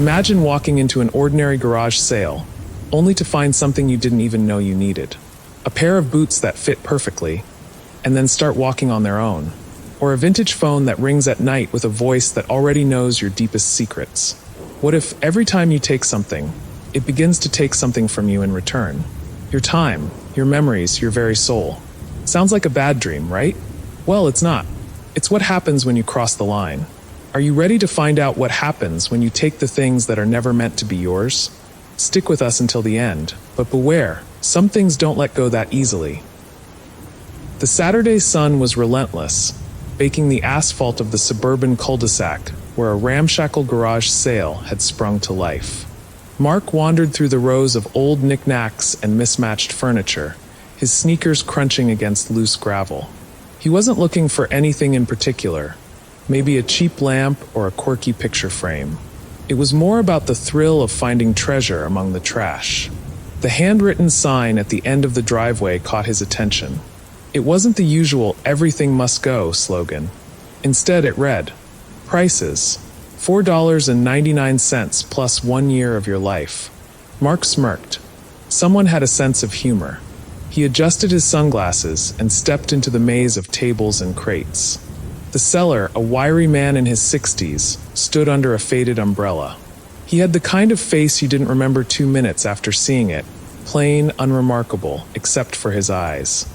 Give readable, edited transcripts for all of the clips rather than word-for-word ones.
Imagine walking into an ordinary garage sale, only to find something you didn't even know you needed. A pair of boots that fit perfectly, and then start walking on their own. Or a vintage phone that rings at night with a voice that already knows your deepest secrets. What if every time you take something, it begins to take something from you in return? Your time, your memories, your very soul. Sounds like a bad dream, right? Well, it's not. It's what happens when you cross the line. Are you ready to find out what happens when you take the things that are never meant to be yours? Stick with us until the end, but beware, some things don't let go that easily. The Saturday sun was relentless, baking the asphalt of the suburban cul-de-sac where a ramshackle garage sale had sprung to life. Mark wandered through the rows of old knickknacks and mismatched furniture, his sneakers crunching against loose gravel. He wasn't looking for anything in particular, maybe a cheap lamp or a quirky picture frame. It was more about the thrill of finding treasure among the trash. The handwritten sign at the end of the driveway caught his attention. It wasn't the usual "everything must go" slogan. Instead, it read, "Prices, $4.99 plus 1 year of your life." Mark smirked. Someone had a sense of humor. He adjusted his sunglasses and stepped into the maze of tables and crates. The seller, a wiry man in his 60s, stood under a faded umbrella. He had the kind of face you didn't remember 2 minutes after seeing it, plain, unremarkable, except for his eyes.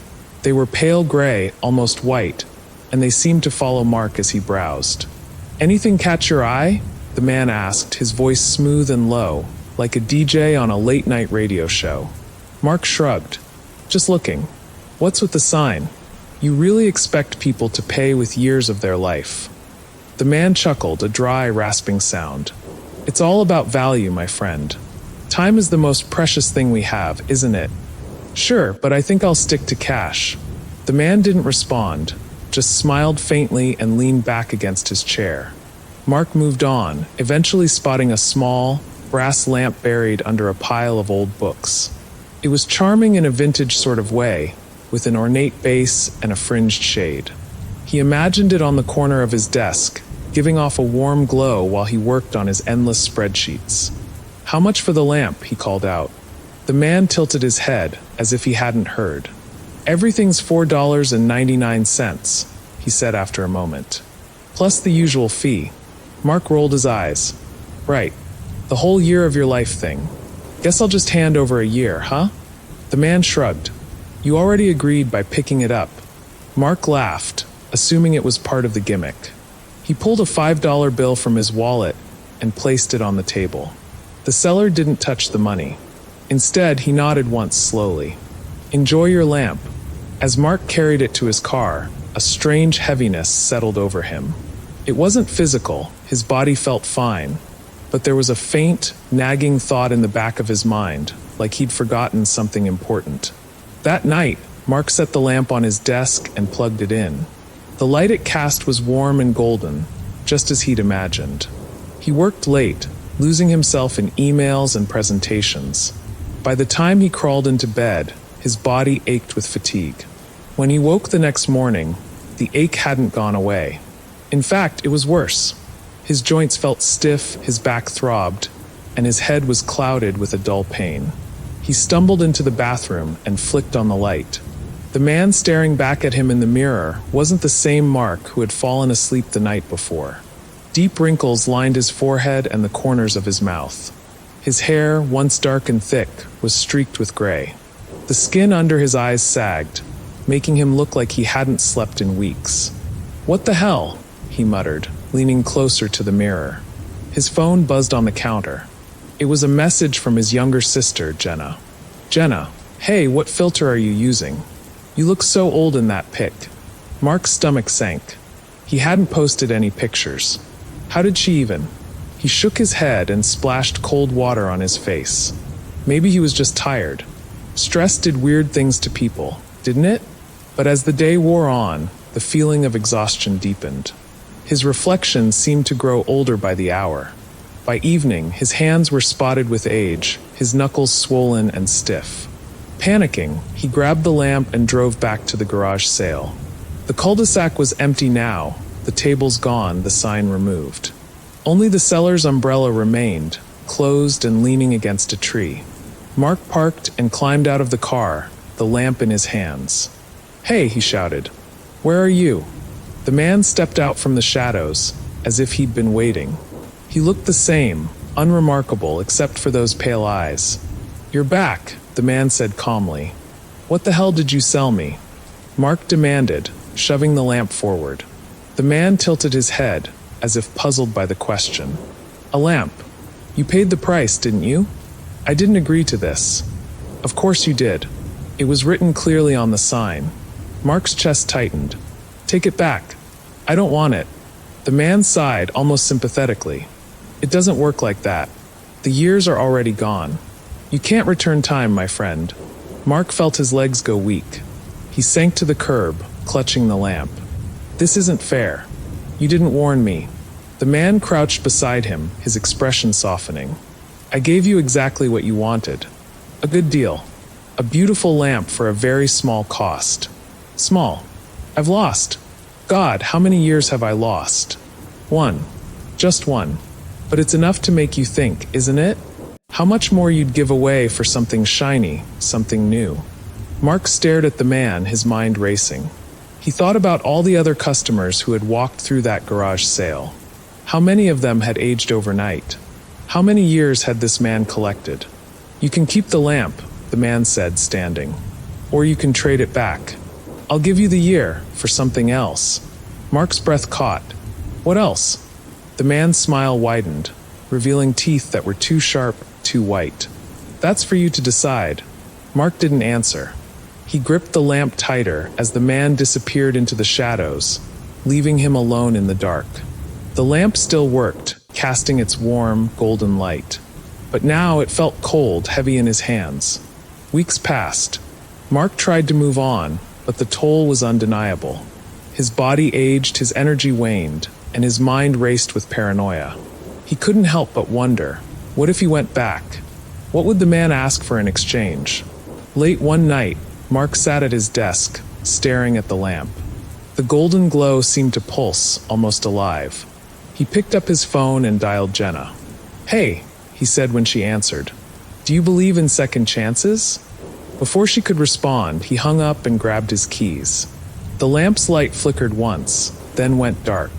They were pale gray, almost white, and they seemed to follow Mark as he browsed. "Anything catch your eye?" the man asked, his voice smooth and low, like a DJ on a late-night radio show. Mark shrugged. "Just looking. What's with the sign? You really expect people to pay with years of their life?" The man chuckled, a dry, rasping sound. "It's all about value, my friend. Time is the most precious thing we have, isn't it?" "Sure, but I think I'll stick to cash." The man didn't respond, just smiled faintly and leaned back against his chair. Mark moved on, eventually spotting a small, brass lamp buried under a pile of old books. It was charming in a vintage sort of way, with an ornate base and a fringed shade. He imagined it on the corner of his desk, giving off a warm glow while he worked on his endless spreadsheets. "How much for the lamp?" he called out. The man tilted his head, as if he hadn't heard. "Everything's $4.99, he said after a moment. "Plus the usual fee." Mark rolled his eyes. "Right. The whole year of your life thing. Guess I'll just hand over a year, huh?" The man shrugged. "You already agreed by picking it up." Mark laughed, assuming it was part of the gimmick. He pulled a $5 bill from his wallet and placed it on the table. The seller didn't touch the money. Instead, he nodded once slowly. "Enjoy your lamp." As Mark carried it to his car, a strange heaviness settled over him. It wasn't physical, his body felt fine, but there was a faint, nagging thought in the back of his mind, like he'd forgotten something important. That night, Mark set the lamp on his desk and plugged it in. The light it cast was warm and golden, just as he'd imagined. He worked late, losing himself in emails and presentations. By the time he crawled into bed, his body ached with fatigue. When he woke the next morning, the ache hadn't gone away. In fact, it was worse. His joints felt stiff, his back throbbed, and his head was clouded with a dull pain. He stumbled into the bathroom and flicked on the light. The man staring back at him in the mirror wasn't the same Mark who had fallen asleep the night before. Deep wrinkles lined his forehead and the corners of his mouth. His hair, once dark and thick, was streaked with gray. The skin under his eyes sagged, making him look like he hadn't slept in weeks. "What the hell?" he muttered, leaning closer to the mirror. His phone buzzed on the counter. It was a message from his younger sister, Jenna. "Jenna, hey, what filter are you using? You look so old in that pic." Mark's stomach sank. He hadn't posted any pictures. How did she even? He shook his head and splashed cold water on his face. Maybe he was just tired. Stress did weird things to people, didn't it? But as the day wore on, the feeling of exhaustion deepened. His reflection seemed to grow older by the hour. By evening, his hands were spotted with age, his knuckles swollen and stiff. Panicking, he grabbed the lamp and drove back to the garage sale. The cul-de-sac was empty now, the tables gone, the sign removed. Only the seller's umbrella remained, closed and leaning against a tree. Mark parked and climbed out of the car, the lamp in his hands. "Hey," he shouted. "Where are you?" The man stepped out from the shadows, as if he'd been waiting. He looked the same, unremarkable except for those pale eyes. "You're back," the man said calmly. "What the hell did you sell me?" Mark demanded, shoving the lamp forward. The man tilted his head, as if puzzled by the question. "A lamp. You paid the price, didn't you?" "I didn't agree to this." "Of course you did. It was written clearly on the sign." Mark's chest tightened. "Take it back." "I don't want it." The man sighed, almost sympathetically. "It doesn't work like that. The years are already gone. You can't return time, my friend." Mark felt his legs go weak. He sank to the curb, clutching the lamp. "This isn't fair. You didn't warn me." The man crouched beside him, his expression softening. "I gave you exactly what you wanted. A good deal. A beautiful lamp for a very small cost." "Small. I've lost. God, how many years have I lost?" "One. Just one. But it's enough to make you think, isn't it? How much more you'd give away for something shiny, something new." Mark stared at the man, his mind racing. He thought about all the other customers who had walked through that garage sale. How many of them had aged overnight? How many years had this man collected? "You can keep the lamp," the man said, standing. "Or you can trade it back. I'll give you the year for something else." Mark's breath caught. "What else?" The man's smile widened, revealing teeth that were too sharp, too white. "That's for you to decide." Mark didn't answer. He gripped the lamp tighter as the man disappeared into the shadows, leaving him alone in the dark. The lamp still worked, casting its warm, golden light. But now it felt cold, heavy in his hands. Weeks passed. Mark tried to move on, but the toll was undeniable. His body aged, his energy waned, and his mind raced with paranoia. He couldn't help but wonder, what if he went back? What would the man ask for in exchange? Late one night, Mark sat at his desk, staring at the lamp. The golden glow seemed to pulse, almost alive. He picked up his phone and dialed Jenna. "Hey," he said when she answered. "Do you believe in second chances?" Before she could respond, he hung up and grabbed his keys. The lamp's light flickered once, then went dark.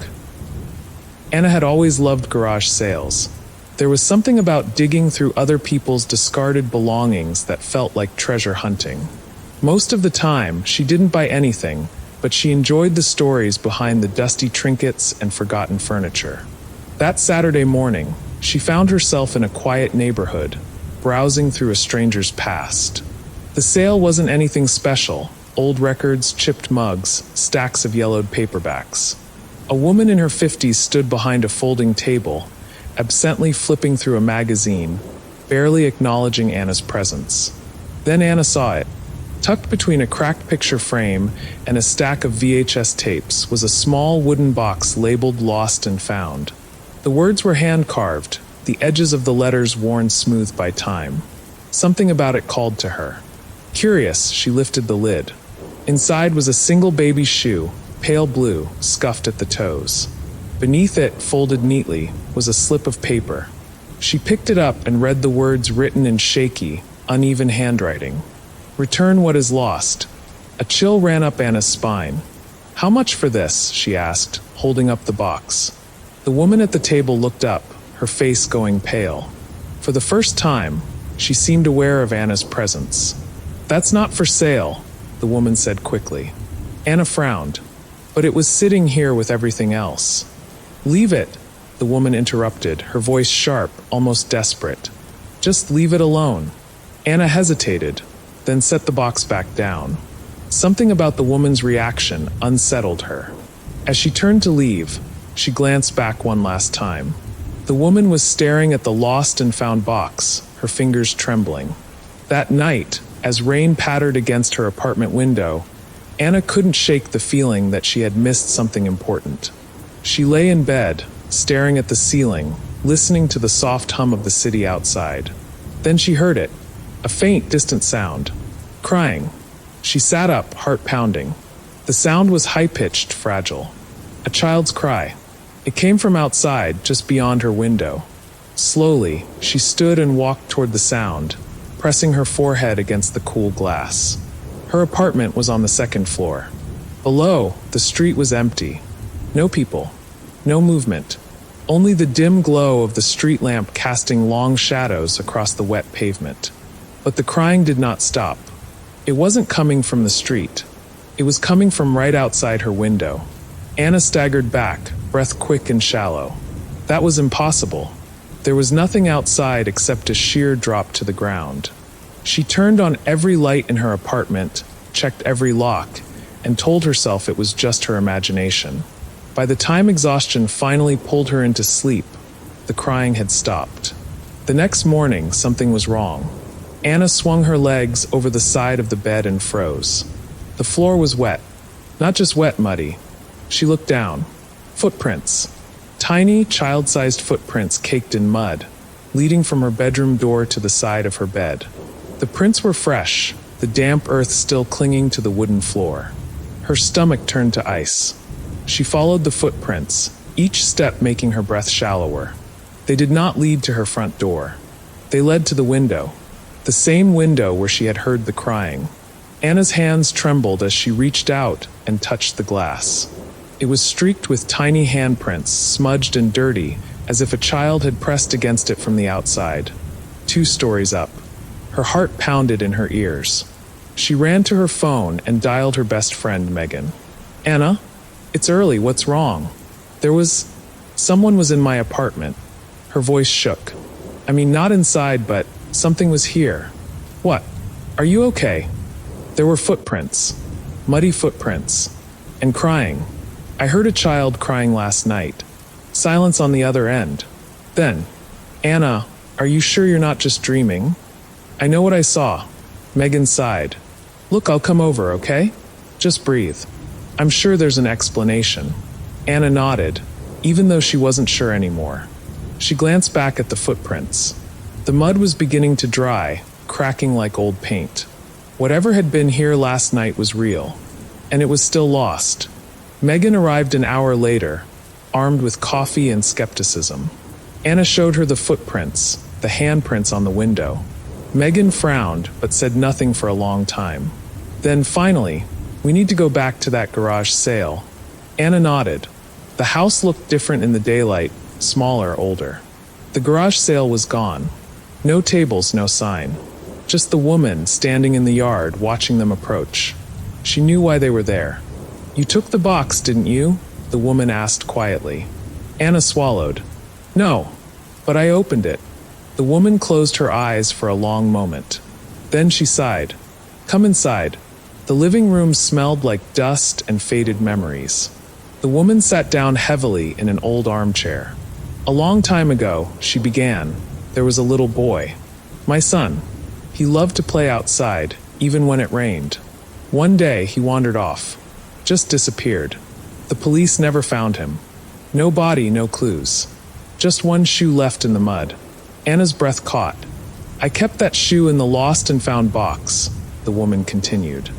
Anna had always loved garage sales. There was something about digging through other people's discarded belongings that felt like treasure hunting. Most of the time, she didn't buy anything, but she enjoyed the stories behind the dusty trinkets and forgotten furniture. That Saturday morning, she found herself in a quiet neighborhood, browsing through a stranger's past. The sale wasn't anything special: old records, chipped mugs, stacks of yellowed paperbacks. A woman in her 50s stood behind a folding table, absently flipping through a magazine, barely acknowledging Anna's presence. Then Anna saw it. Tucked between a cracked picture frame and a stack of VHS tapes was a small wooden box labeled Lost and Found. The words were hand-carved, the edges of the letters worn smooth by time. Something about it called to her. Curious, she lifted the lid. Inside was a single baby shoe, pale blue, scuffed at the toes. Beneath it, folded neatly, was a slip of paper. She picked it up and read the words written in shaky, uneven handwriting. "Return what is lost." A chill ran up Anna's spine. "How much for this?" she asked, holding up the box. The woman at the table looked up, her face going pale. For the first time, she seemed aware of Anna's presence. "That's not for sale," the woman said quickly. Anna frowned. "But it was sitting here with everything else." "Leave it," the woman interrupted, her voice sharp, almost desperate. "Just leave it alone." Anna hesitated, then set the box back down. Something about the woman's reaction unsettled her. As she turned to leave, she glanced back one last time. The woman was staring at the lost and found box, her fingers trembling. That night, as rain pattered against her apartment window, Anna couldn't shake the feeling that she had missed something important. She lay in bed, staring at the ceiling, listening to the soft hum of the city outside. Then she heard it. A faint, distant sound. Crying. She sat up, heart pounding. The sound was high-pitched, fragile. A child's cry. It came from outside, just beyond her window. Slowly, she stood and walked toward the sound, pressing her forehead against the cool glass. Her apartment was on the second floor. Below, the street was empty. No people. No movement. Only the dim glow of the street lamp casting long shadows across the wet pavement. But the crying did not stop. It wasn't coming from the street. It was coming from right outside her window. Anna staggered back, breath quick and shallow. That was impossible. There was nothing outside except a sheer drop to the ground. She turned on every light in her apartment, checked every lock, and told herself it was just her imagination. By the time exhaustion finally pulled her into sleep, the crying had stopped. The next morning, something was wrong. Anna swung her legs over the side of the bed and froze. The floor was wet. Not just wet, muddy. She looked down. Footprints. Tiny, child-sized footprints caked in mud, leading from her bedroom door to the side of her bed. The prints were fresh, the damp earth still clinging to the wooden floor. Her stomach turned to ice. She followed the footprints, each step making her breath shallower. They did not lead to her front door. They led to the window, the same window where she had heard the crying. Anna's hands trembled as she reached out and touched the glass. It was streaked with tiny handprints, smudged and dirty, as if a child had pressed against it from the outside. 2 stories up. Her heart pounded in her ears. She ran to her phone and dialed her best friend, Megan. Anna? It's early, what's wrong? Someone was in my apartment. Her voice shook. I mean, not inside, but something was here. What? Are you okay? There were footprints. Muddy footprints. And crying. I heard a child crying last night. Silence on the other end. Then, Anna, are you sure you're not just dreaming? I know what I saw. Megan sighed. Look, I'll come over, okay? Just breathe. I'm sure there's an explanation. Anna nodded, even though she wasn't sure anymore. She glanced back at the footprints. The mud was beginning to dry, cracking like old paint. Whatever had been here last night was real, and it was still lost. Megan arrived an hour later, armed with coffee and skepticism. Anna showed her the footprints, the handprints on the window. Megan frowned, but said nothing for a long time. Then finally, we need to go back to that garage sale. Anna nodded. The house looked different in the daylight, smaller, older. The garage sale was gone. No tables, no sign. Just the woman standing in the yard watching them approach. She knew why they were there. You took the box, didn't you? The woman asked quietly. Anna swallowed. No, but I opened it. The woman closed her eyes for a long moment. Then she sighed. Come inside. The living room smelled like dust and faded memories. The woman sat down heavily in an old armchair. A long time ago, she began, there was a little boy. My son. He loved to play outside, even when it rained. One day, he wandered off. Just disappeared. The police never found him. No body, no clues. Just one shoe left in the mud. Anna's breath caught. I kept that shoe in the lost and found box, the woman continued,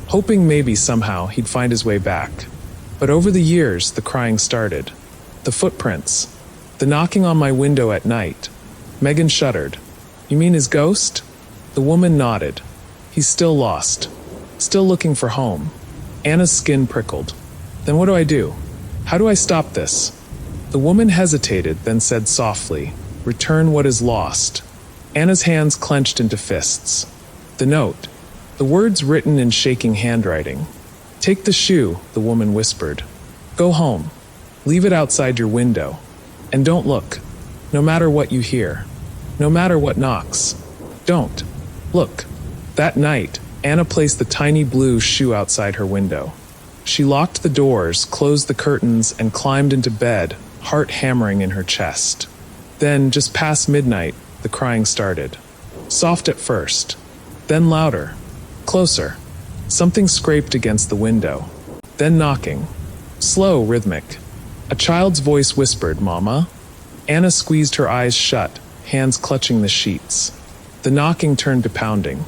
hoping maybe somehow he'd find his way back. But over the years, the crying started. The footprints. The knocking on my window at night. Megan shuddered. You mean his ghost? The woman nodded. He's still lost. Still looking for home. Anna's skin prickled. Then what do I do? How do I stop this? The woman hesitated, then said softly, Return what is lost. Anna's hands clenched into fists. The note. The words written in shaking handwriting. Take the shoe, the woman whispered. Go home. Leave it outside your window. And don't look. No matter what you hear. No matter what knocks. Don't. Look. That night, Anna placed the tiny blue shoe outside her window. She locked the doors, closed the curtains, and climbed into bed, heart hammering in her chest. Then, just past midnight, the crying started. Soft at first. Then louder. Closer. Something scraped against the window. Then knocking. Slow, rhythmic. A child's voice whispered, Mama. Anna squeezed her eyes shut, hands clutching the sheets. The knocking turned to pounding.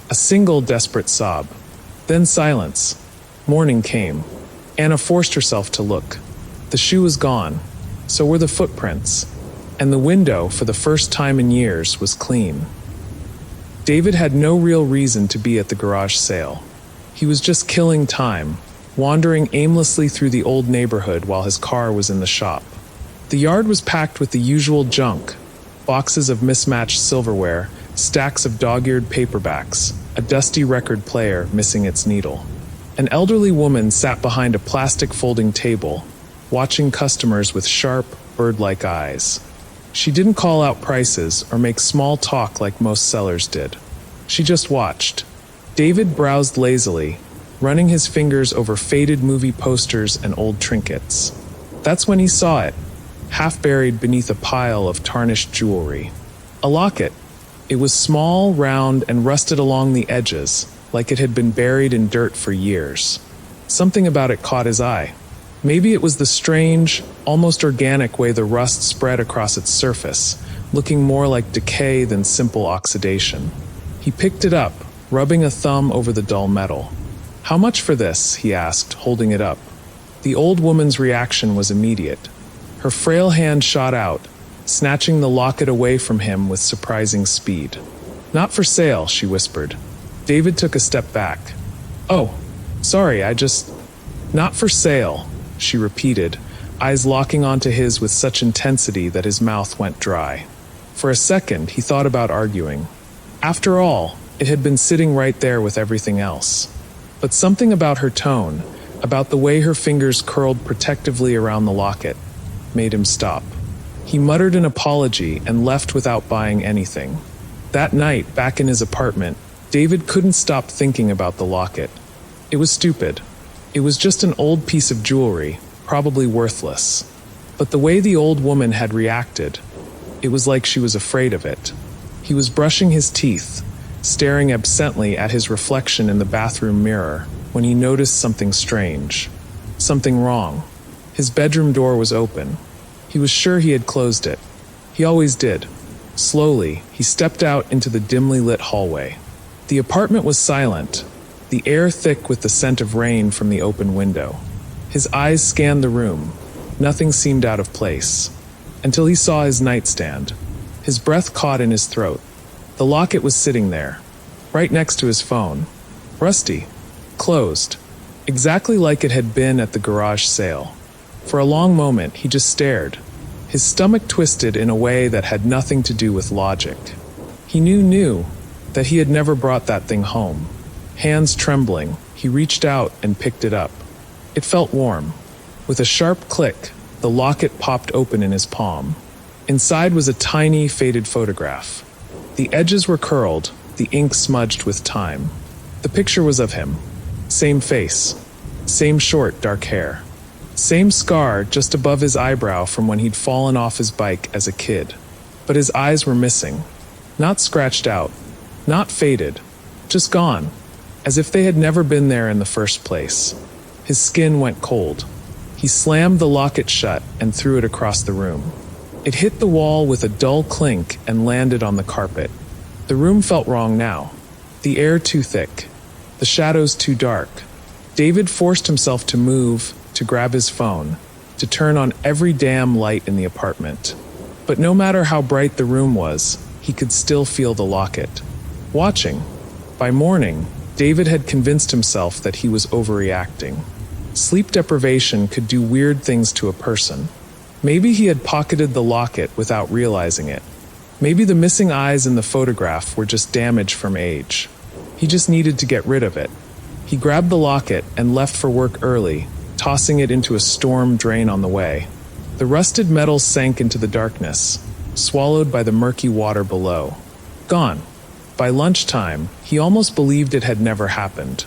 A single desperate sob. Then silence. Morning came. Anna forced herself to look. The shoe was gone. So were the footprints. And the window, for the first time in years, was clean. David had no real reason to be at the garage sale. He was just killing time, wandering aimlessly through the old neighborhood while his car was in the shop. The yard was packed with the usual junk: boxes of mismatched silverware, stacks of dog-eared paperbacks, a dusty record player missing its needle. An elderly woman sat behind a plastic folding table, watching customers with sharp, bird-like eyes. She didn't call out prices or make small talk like most sellers did. She just watched. David browsed lazily, running his fingers over faded movie posters and old trinkets. That's when he saw it, half buried beneath a pile of tarnished jewelry. A locket. It was small, round, and rusted along the edges, like it had been buried in dirt for years. Something about it caught his eye. Maybe it was the strange, almost organic way the rust spread across its surface, looking more like decay than simple oxidation. He picked it up, rubbing a thumb over the dull metal. "How much for this?" he asked, holding it up. The old woman's reaction was immediate. Her frail hand shot out, snatching the locket away from him with surprising speed. "Not for sale," she whispered. David took a step back. "Oh, sorry, Not for sale," she repeated, eyes locking onto his with such intensity that his mouth went dry. For a second, he thought about arguing. After all, it had been sitting right there with everything else. But something about her tone, about the way her fingers curled protectively around the locket, made him stop. He muttered an apology and left without buying anything. That night, back in his apartment, David couldn't stop thinking about the locket. It was stupid. It was just an old piece of jewelry, probably worthless. But the way the old woman had reacted, it was like she was afraid of it. He was brushing his teeth, staring absently at his reflection in the bathroom mirror, when he noticed something strange. Something wrong. His bedroom door was open. He was sure he had closed it. He always did. Slowly, he stepped out into the dimly lit hallway. The apartment was silent, the air thick with the scent of rain from the open window. His eyes scanned the room. Nothing seemed out of place. Until he saw his nightstand. His breath caught in his throat. The locket was sitting there, right next to his phone. Rusty. Closed. Exactly like it had been at the garage sale. For a long moment, he just stared. His stomach twisted in a way that had nothing to do with logic. He knew that he had never brought that thing home. Hands trembling, he reached out and picked it up. It felt warm. With a sharp click, the locket popped open in his palm. Inside was a tiny, faded photograph. The edges were curled, the ink smudged with time. The picture was of him. Same face. Same short, dark hair. Same scar just above his eyebrow from when he'd fallen off his bike as a kid. But his eyes were missing. Not scratched out. Not faded. Just gone. As if they had never been there in the first place. His skin went cold. He slammed the locket shut and threw it across the room. It hit the wall with a dull clink and landed on the carpet. The room felt wrong now. The air too thick. The shadows too dark. David forced himself to move, to grab his phone, to turn on every damn light in the apartment. But no matter how bright the room was, he could still feel the locket. Watching. By morning, David had convinced himself that he was overreacting. Sleep deprivation could do weird things to a person. Maybe he had pocketed the locket without realizing it. Maybe the missing eyes in the photograph were just damage from age. He just needed to get rid of it. He grabbed the locket and left for work early, tossing it into a storm drain on the way. The rusted metal sank into the darkness, swallowed by the murky water below. Gone. By lunchtime, he almost believed it had never happened.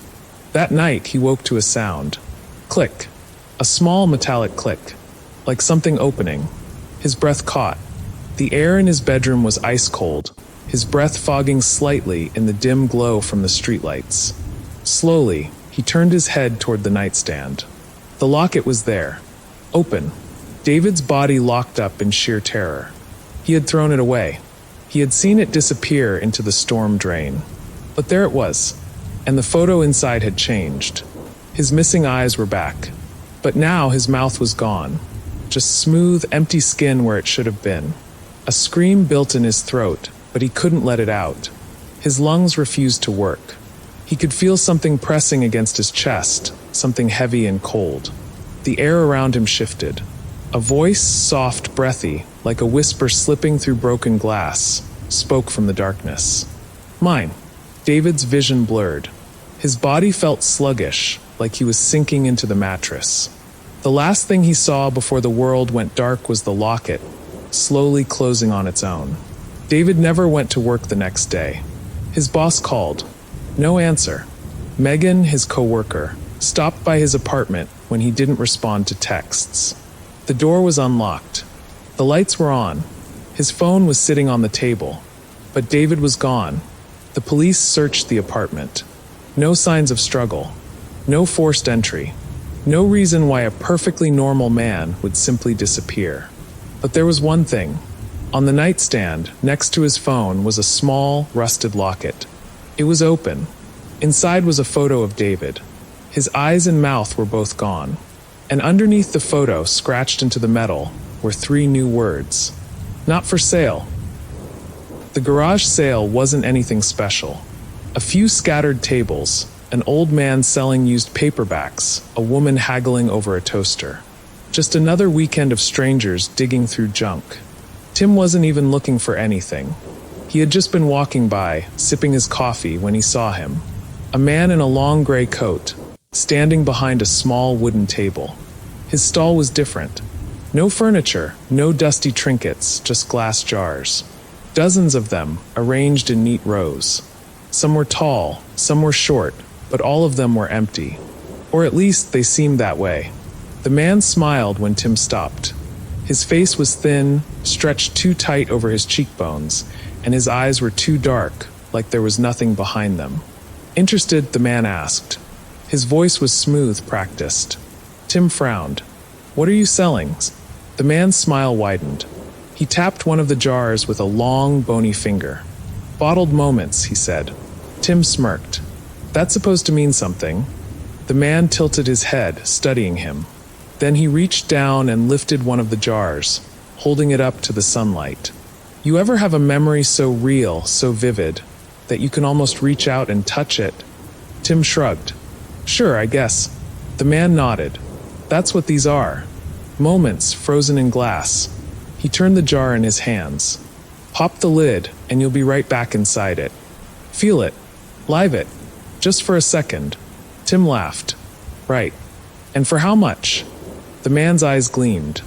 That night, he woke to a sound. Click. A small metallic click. Like something opening. His breath caught. The air in his bedroom was ice cold, his breath fogging slightly in the dim glow from the streetlights. Slowly, he turned his head toward the nightstand. The locket was there. Open. David's body locked up in sheer terror. He had thrown it away. He had seen it disappear into the storm drain. But there it was, and the photo inside had changed. His missing eyes were back. But now his mouth was gone. just smooth, empty skin where it should have been. A scream built in his throat, but he couldn't let it out. His lungs refused to work. He could feel something pressing against his chest, something heavy and cold. The air around him shifted. A voice, soft, breathy, like a whisper slipping through broken glass, spoke from the darkness. Mine. David's vision blurred. His body felt sluggish, like he was sinking into the mattress. The last thing he saw before the world went dark was the locket, slowly closing on its own. David never went to work the next day. His boss called. No answer. Megan, his coworker, stopped by his apartment when he didn't respond to texts. The door was unlocked. The lights were on. His phone was sitting on the table. But David was gone. The police searched the apartment. No signs of struggle. No forced entry. No reason why a perfectly normal man would simply disappear. But there was one thing. On the nightstand, next to his phone, was a small, rusted locket. It was open. Inside was a photo of David. His eyes and mouth were both gone. And underneath the photo, scratched into the metal, were 3 new words. Not for sale. The garage sale wasn't anything special. A few scattered tables, an old man selling used paperbacks, a woman haggling over a toaster. Just another weekend of strangers digging through junk. Tim wasn't even looking for anything. He had just been walking by, sipping his coffee, when he saw him. A man in a long gray coat, standing behind a small wooden table. His stall was different. No furniture, no dusty trinkets, just glass jars. Dozens of them, arranged in neat rows. Some were tall, some were short, but all of them were empty. Or at least they seemed that way. The man smiled when Tim stopped. His face was thin, stretched too tight over his cheekbones, and his eyes were too dark, like there was nothing behind them. Interested, the man asked. His voice was smooth, practiced. Tim frowned. What are you selling? The man's smile widened. He tapped one of the jars with a long, bony finger. Bottled moments, he said. Tim smirked. That's supposed to mean something. The man tilted his head, studying him. Then he reached down and lifted one of the jars, holding it up to the sunlight. You ever have a memory so real, so vivid, that you can almost reach out and touch it? Tim shrugged. Sure, I guess. The man nodded. That's what these are. Moments frozen in glass. He turned the jar in his hands. Pop the lid, and you'll be right back inside it. Feel it. Live it. Just for a second. Tim laughed. Right. And for how much? The man's eyes gleamed.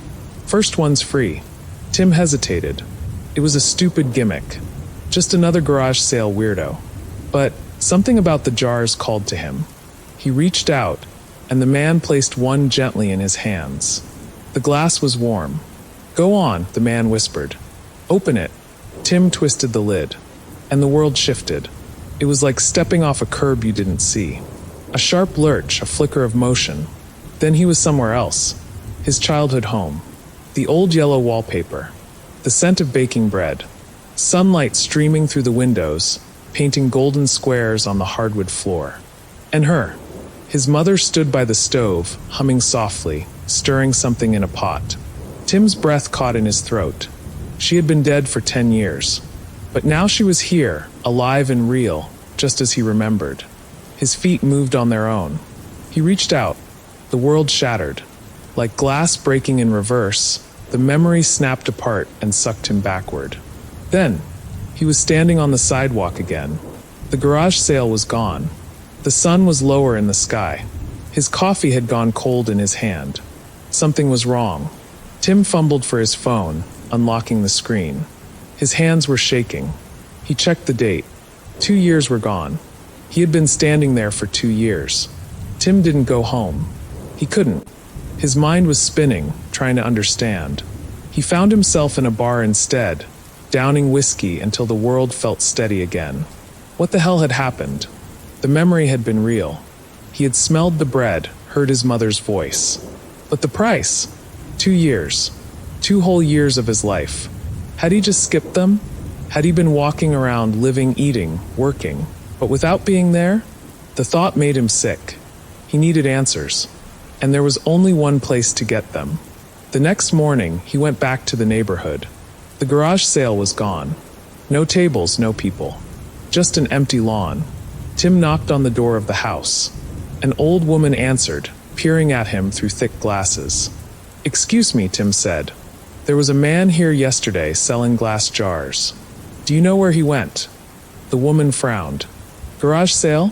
First one's free. Tim hesitated. It was a stupid gimmick. Just another garage sale weirdo. But something about the jars called to him. He reached out, and the man placed one gently in his hands. The glass was warm. Go on, the man whispered. Open it. Tim twisted the lid. And the world shifted. It was like stepping off a curb you didn't see. A sharp lurch, a flicker of motion. Then he was somewhere else. His childhood home. The old yellow wallpaper. The scent of baking bread. Sunlight streaming through the windows, painting golden squares on the hardwood floor. And her. His mother stood by the stove, humming softly, stirring something in a pot. Tim's breath caught in his throat. She had been dead for 10 years. But now she was here, alive and real, just as he remembered. His feet moved on their own. He reached out. The world shattered. Like glass breaking in reverse, the memory snapped apart and sucked him backward. Then, he was standing on the sidewalk again. The garage sale was gone. The sun was lower in the sky. His coffee had gone cold in his hand. Something was wrong. Tim fumbled for his phone, unlocking the screen. His hands were shaking. He checked the date. 2 years were gone. He had been standing there for 2 years. Tim didn't go home. He couldn't. His mind was spinning, trying to understand. He found himself in a bar instead, downing whiskey until the world felt steady again. What the hell had happened? The memory had been real. He had smelled the bread, heard his mother's voice. But the price? 2 years. 2 whole years of his life. Had he just skipped them? Had he been walking around, living, eating, working, but without being there? The thought made him sick. He needed answers. And there was only one place to get them. The next morning, he went back to the neighborhood. The garage sale was gone. No tables, no people. Just an empty lawn. Tim knocked on the door of the house. An old woman answered, peering at him through thick glasses. "Excuse me," Tim said. "There was a man here yesterday selling glass jars. Do you know where he went?" The woman frowned. "Garage sale?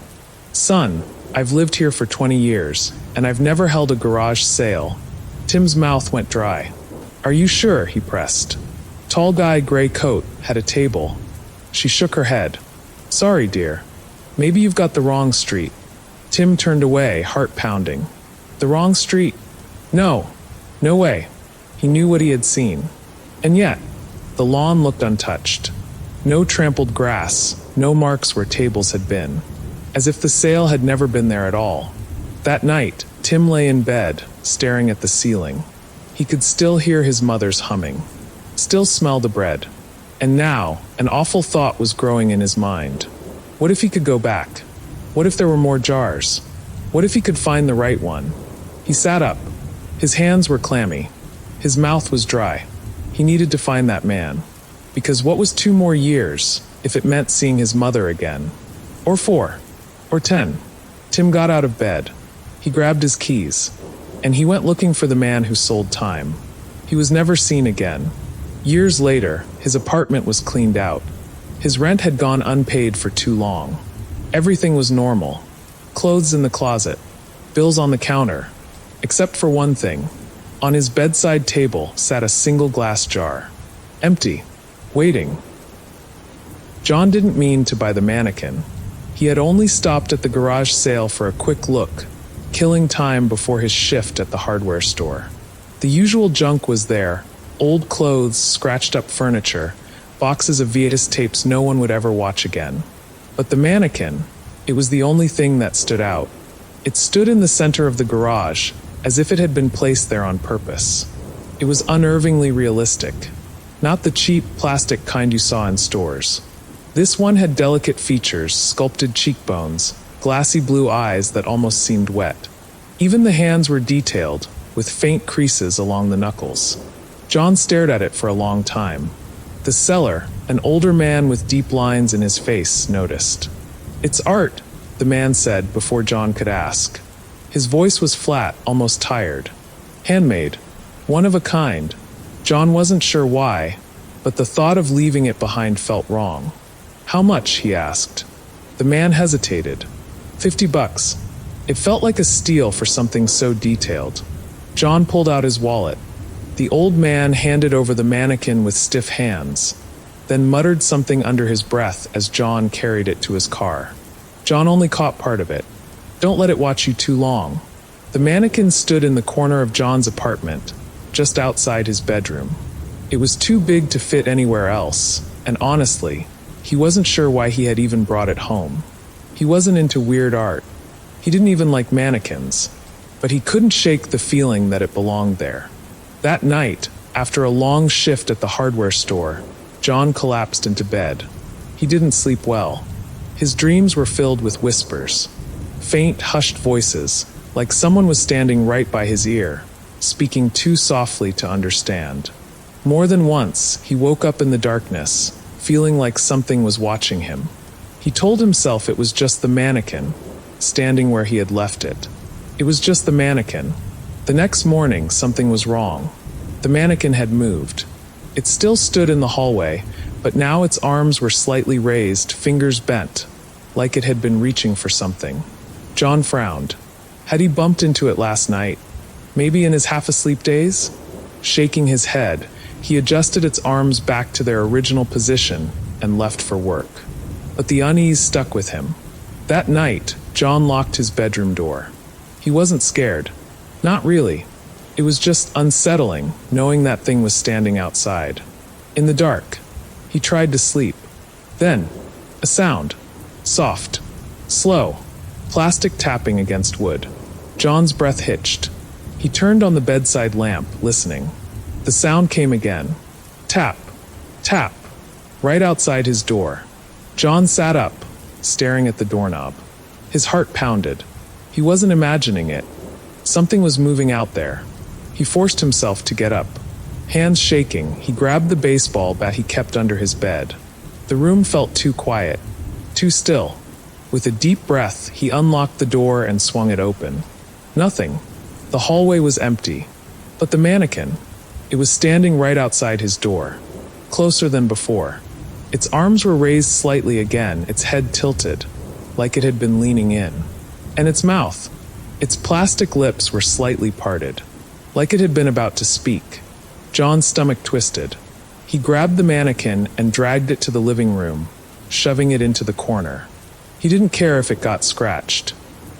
Son, I've lived here for 20 years, and I've never held a garage sale." Tim's mouth went dry. "Are you sure?" he pressed. Tall guy, gray coat, had a table. She shook her head. "Sorry, dear. Maybe you've got the wrong street." Tim turned away, heart pounding. The wrong street? No. No way. He knew what he had seen. And yet, the lawn looked untouched. No trampled grass, no marks where tables had been. As if the sale had never been there at all. That night, Tim lay in bed, staring at the ceiling. He could still hear his mother's humming. Still smell the bread. And now, an awful thought was growing in his mind. What if he could go back? What if there were more jars? What if he could find the right one? He sat up. His hands were clammy. His mouth was dry. He needed to find that man. Because what was 2 more years, if it meant seeing his mother again? Or 4? Or 10? Tim got out of bed. He grabbed his keys. And he went looking for the man who sold time. He was never seen again. Years later, his apartment was cleaned out. His rent had gone unpaid for too long. Everything was normal. Clothes in the closet. Bills on the counter. Except for one thing. On his bedside table sat a single glass jar. Empty. Waiting. John didn't mean to buy the mannequin. He had only stopped at the garage sale for a quick look, killing time before his shift at the hardware store. The usual junk was there. Old clothes, scratched up furniture, boxes of VHS tapes no one would ever watch again. But the mannequin, it was the only thing that stood out. It stood in the center of the garage, as if it had been placed there on purpose. It was unnervingly realistic. Not the cheap, plastic kind you saw in stores. This one had delicate features, sculpted cheekbones, glassy blue eyes that almost seemed wet. Even the hands were detailed, with faint creases along the knuckles. John stared at it for a long time. The seller, an older man with deep lines in his face, noticed. "It's art," the man said before John could ask. His voice was flat, almost tired. "Handmade. One of a kind." John wasn't sure why, but the thought of leaving it behind felt wrong. "How much?" he asked. The man hesitated. $50. It felt like a steal for something so detailed. John pulled out his wallet. The old man handed over the mannequin with stiff hands, then muttered something under his breath as John carried it to his car. John only caught part of it. "Don't let it watch you too long." The mannequin stood in the corner of John's apartment, just outside his bedroom. It was too big to fit anywhere else, and honestly, he wasn't sure why he had even brought it home. He wasn't into weird art. He didn't even like mannequins, but he couldn't shake the feeling that it belonged there. That night, after a long shift at the hardware store, John collapsed into bed. He didn't sleep well. His dreams were filled with whispers. Faint, hushed voices, like someone was standing right by his ear, speaking too softly to understand. More than once, he woke up in the darkness, feeling like something was watching him. He told himself it was just the mannequin, standing where he had left it. It was just the mannequin. The next morning, something was wrong. The mannequin had moved. It still stood in the hallway, but now its arms were slightly raised, fingers bent, like it had been reaching for something. John frowned. Had he bumped into it last night? Maybe in his half-asleep days? Shaking his head, he adjusted its arms back to their original position and left for work. But the unease stuck with him. That night, John locked his bedroom door. He wasn't scared. Not really. It was just unsettling, knowing that thing was standing outside. In the dark, he tried to sleep. Then, a sound. Soft. Slow. Plastic tapping against wood. John's breath hitched. He turned on the bedside lamp, listening. The sound came again. Tap. Tap. Right outside his door. John sat up, staring at the doorknob. His heart pounded. He wasn't imagining it. Something was moving out there. He forced himself to get up. Hands shaking, he grabbed the baseball bat he kept under his bed. The room felt too quiet, too still. With a deep breath, he unlocked the door and swung it open. Nothing. The hallway was empty. But the mannequin, it was standing right outside his door, closer than before. Its arms were raised slightly again, its head tilted, like it had been leaning in. And its mouth, its plastic lips were slightly parted, like it had been about to speak. John's stomach twisted. He grabbed the mannequin and dragged it to the living room, shoving it into the corner. He didn't care if it got scratched.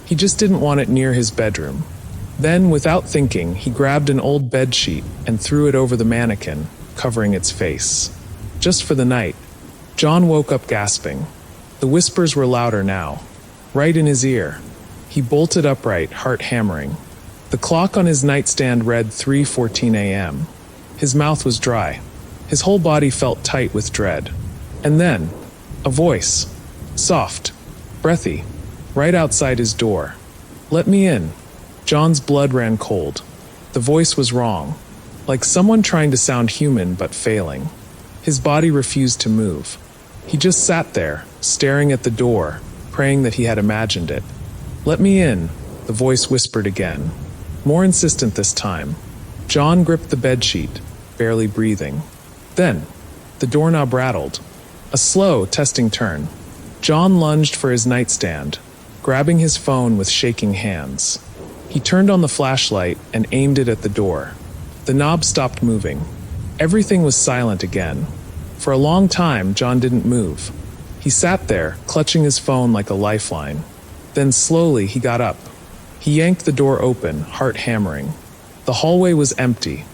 He just didn't want it near his bedroom. Then, without thinking, he grabbed an old bedsheet and threw it over the mannequin, covering its face. Just for the night. John woke up gasping. The whispers were louder now, right in his ear. He bolted upright, heart hammering. The clock on his nightstand read 3:14 a.m. His mouth was dry. His whole body felt tight with dread. And then, a voice. Soft. Breathy. Right outside his door. "Let me in." John's blood ran cold. The voice was wrong. Like someone trying to sound human but failing. His body refused to move. He just sat there, staring at the door, praying that he had imagined it. "Let me in," the voice whispered again. More insistent this time. John gripped the bedsheet, barely breathing. Then, the doorknob rattled. A slow, testing turn. John lunged for his nightstand, grabbing his phone with shaking hands. He turned on the flashlight and aimed it at the door. The knob stopped moving. Everything was silent again. For a long time, John didn't move. He sat there, clutching his phone like a lifeline. Then slowly, he got up. He yanked the door open, heart hammering. The hallway was empty,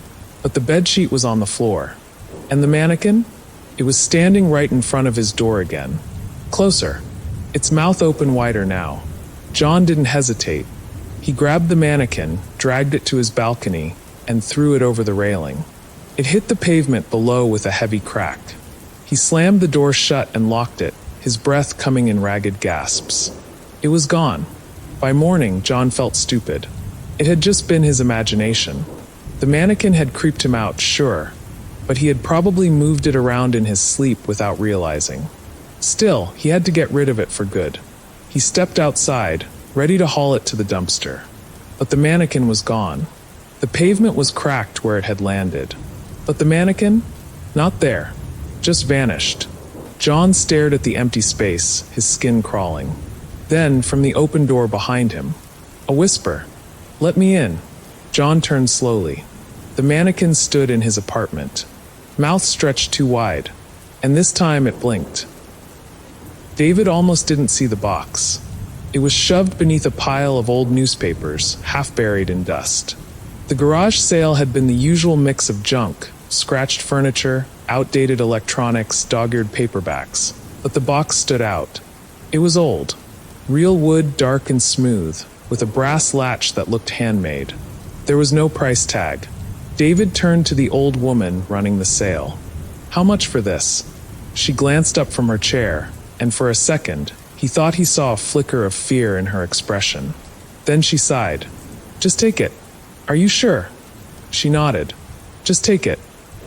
but the bedsheet was on the floor. And the mannequin? It was standing right in front of his door again. Closer. Its mouth open wider now. John didn't hesitate. He grabbed the mannequin, dragged it to his balcony, and threw it over the railing. It hit the pavement below with a heavy crack. He slammed the door shut and locked it, his breath coming in ragged gasps. It was gone. By morning, John felt stupid. It had just been his imagination. The mannequin had creeped him out, sure, but he had probably moved it around in his sleep without realizing. Still, he had to get rid of it for good. He stepped outside, ready to haul it to the dumpster. But the mannequin was gone. The pavement was cracked where it had landed. But the mannequin? Not there. Just vanished. John stared at the empty space, his skin crawling. Then, from the open door behind him, a whisper. "Let me in." John turned slowly. The mannequin stood in his apartment. Mouth stretched too wide. And this time it blinked. David almost didn't see the box. It was shoved beneath a pile of old newspapers, half buried in dust. The garage sale had been the usual mix of junk, scratched furniture, outdated electronics, dog-eared paperbacks. But the box stood out. It was old. Real wood, dark and smooth, with a brass latch that looked handmade. There was no price tag. David turned to the old woman running the sale. "How much for this?" She glanced up from her chair, and for a second, he thought he saw a flicker of fear in her expression. Then she sighed. "Just take it. Are you sure?" She nodded. "Just take it."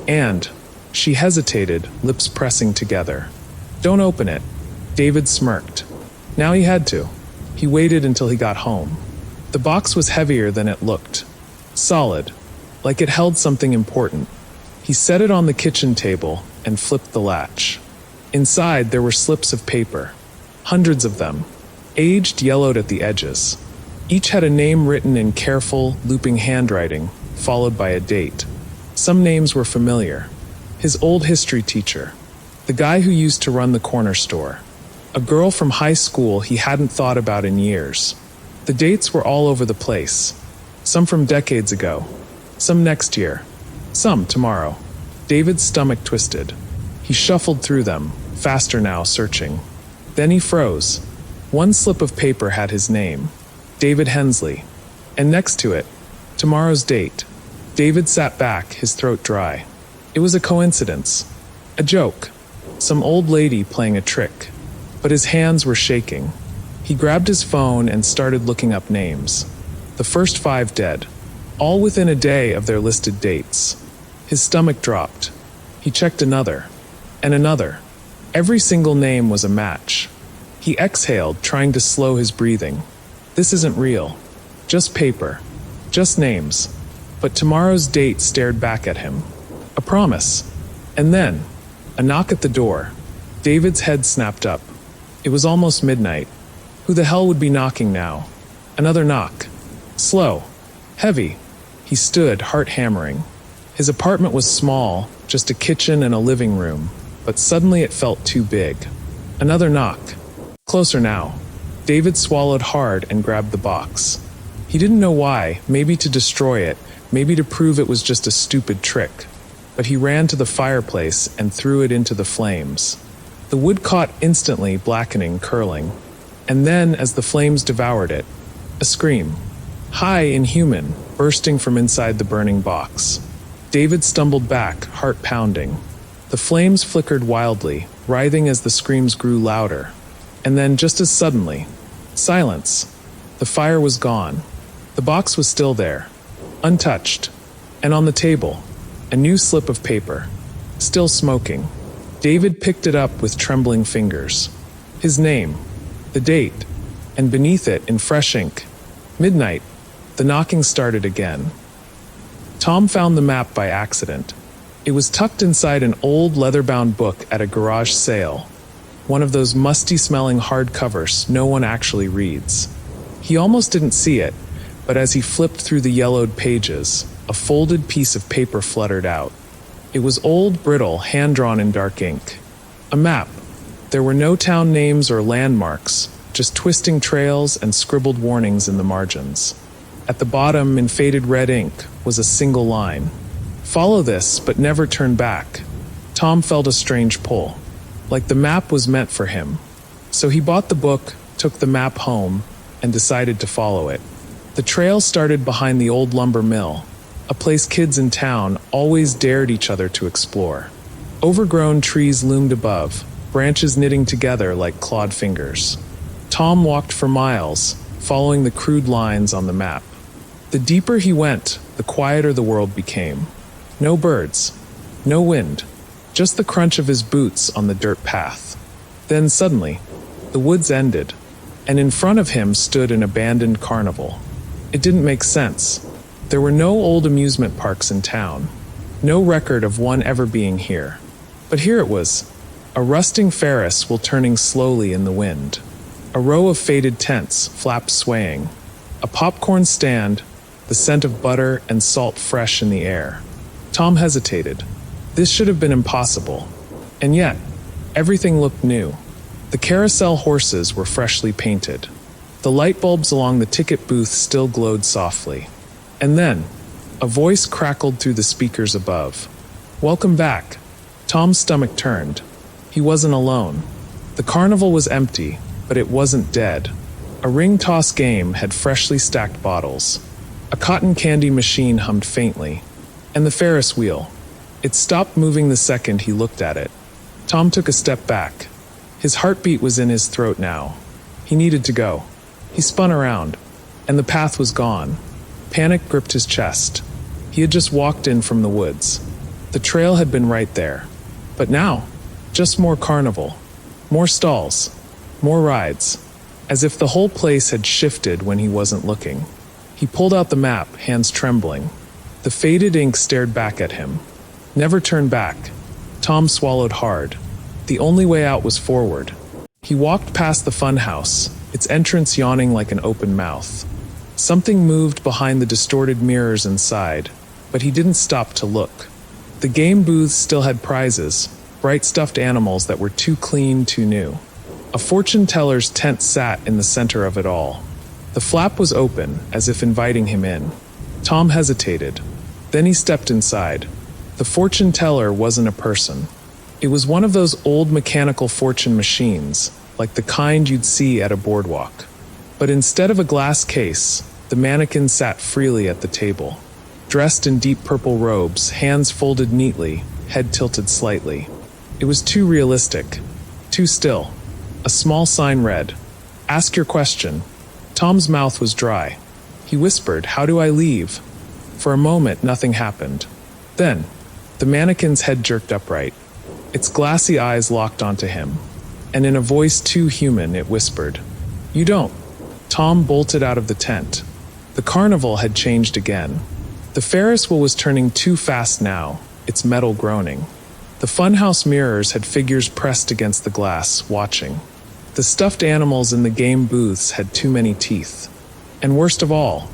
And she hesitated, lips pressing together. "Don't open it." David smirked. Now he had to. He waited until he got home. The box was heavier than it looked. Solid, like it held something important. He set it on the kitchen table and flipped the latch. Inside, there were slips of paper. Hundreds of them, aged, yellowed at the edges. Each had a name written in careful, looping handwriting, followed by a date. Some names were familiar. His old history teacher. The guy who used to run the corner store. A girl from high school he hadn't thought about in years. The dates were all over the place. Some from decades ago. Some next year. Some tomorrow. David's stomach twisted. He shuffled through them, faster now, searching. Then he froze. One slip of paper had his name. David Hensley. And next to it, tomorrow's date. David sat back, his throat dry. It was a coincidence. A joke. Some old lady playing a trick. But his hands were shaking. He grabbed his phone and started looking up names. The first 5 dead. all within a day of their listed dates. His stomach dropped. He checked another, and another. Every single name was a match. He exhaled, trying to slow his breathing. This isn't real. Just paper. Just names. But tomorrow's date stared back at him. A promise. And then, a knock at the door. David's head snapped up. It was almost midnight. Who the hell would be knocking now? Another knock. Slow. Heavy. He stood, heart hammering. His apartment was small, just a kitchen and a living room, but suddenly it felt too big. Another knock. Closer now. David swallowed hard and grabbed the box. He didn't know why, maybe to destroy it, maybe to prove it was just a stupid trick. But he ran to the fireplace and threw it into the flames. The wood caught instantly, blackening, curling. And then, as the flames devoured it, a scream. High, inhuman, bursting from inside the burning box. David stumbled back, heart pounding. The flames flickered wildly, writhing as the screams grew louder. And then, just as suddenly, silence. The fire was gone. The box was still there, untouched. And on the table, a new slip of paper, still smoking. David picked it up with trembling fingers. His name, the date, and beneath it, in fresh ink, midnight. The knocking started again. Tom found the map by accident. It was tucked inside an old leather-bound book at a garage sale, one of those musty-smelling hardcovers no one actually reads. He almost didn't see it, but as he flipped through the yellowed pages, a folded piece of paper fluttered out. It was old, brittle, hand-drawn in dark ink. A map. There were no town names or landmarks, just twisting trails and scribbled warnings in the margins. At the bottom, in faded red ink, was a single line. Follow this, but never turn back. Tom felt a strange pull, like the map was meant for him. So he bought the book, took the map home, and decided to follow it. The trail started behind the old lumber mill, a place kids in town always dared each other to explore. Overgrown trees loomed above, branches knitting together like clawed fingers. Tom walked for miles, following the crude lines on the map. The deeper he went, the quieter the world became. No birds, no wind, just the crunch of his boots on the dirt path. Then suddenly, the woods ended, and in front of him stood an abandoned carnival. It didn't make sense. There were no old amusement parks in town, no record of one ever being here. But here it was, a rusting Ferris wheel turning slowly in the wind. A row of faded tents, flaps swaying. A popcorn stand, the scent of butter and salt fresh in the air. Tom hesitated. This should have been impossible. And yet, everything looked new. The carousel horses were freshly painted. The light bulbs along the ticket booth still glowed softly. And then, a voice crackled through the speakers above. Welcome back. Tom's stomach turned. He wasn't alone. The carnival was empty, but it wasn't dead. A ring toss game had freshly stacked bottles. A cotton candy machine hummed faintly. And the Ferris wheel. It stopped moving the second he looked at it. Tom took a step back. His heartbeat was in his throat now. He needed to go. He spun around, and the path was gone. Panic gripped his chest. He had just walked in from the woods. The trail had been right there. But now, just more carnival. More stalls. More rides. As if the whole place had shifted when he wasn't looking. He pulled out the map, hands trembling. The faded ink stared back at him. Never turn back. Tom swallowed hard. The only way out was forward. He walked past the funhouse, its entrance yawning like an open mouth. Something moved behind the distorted mirrors inside, but he didn't stop to look. The game booths still had prizes, bright stuffed animals that were too clean, too new. A fortune teller's tent sat in the center of it all. The flap was open, as if inviting him in. Tom hesitated. Then he stepped inside. The fortune teller wasn't a person. It was one of those old mechanical fortune machines, like the kind you'd see at a boardwalk. But instead of a glass case, the mannequin sat freely at the table. Dressed in deep purple robes, hands folded neatly, head tilted slightly. It was too realistic. Too still. A small sign read, "Ask your question." Tom's mouth was dry. He whispered, "How do I leave?" For a moment, nothing happened. Then, the mannequin's head jerked upright. Its glassy eyes locked onto him, and in a voice too human, it whispered, "You don't." Tom bolted out of the tent. The carnival had changed again. The Ferris wheel was turning too fast now, its metal groaning. The funhouse mirrors had figures pressed against the glass, watching. The stuffed animals in the game booths had too many teeth. And worst of all,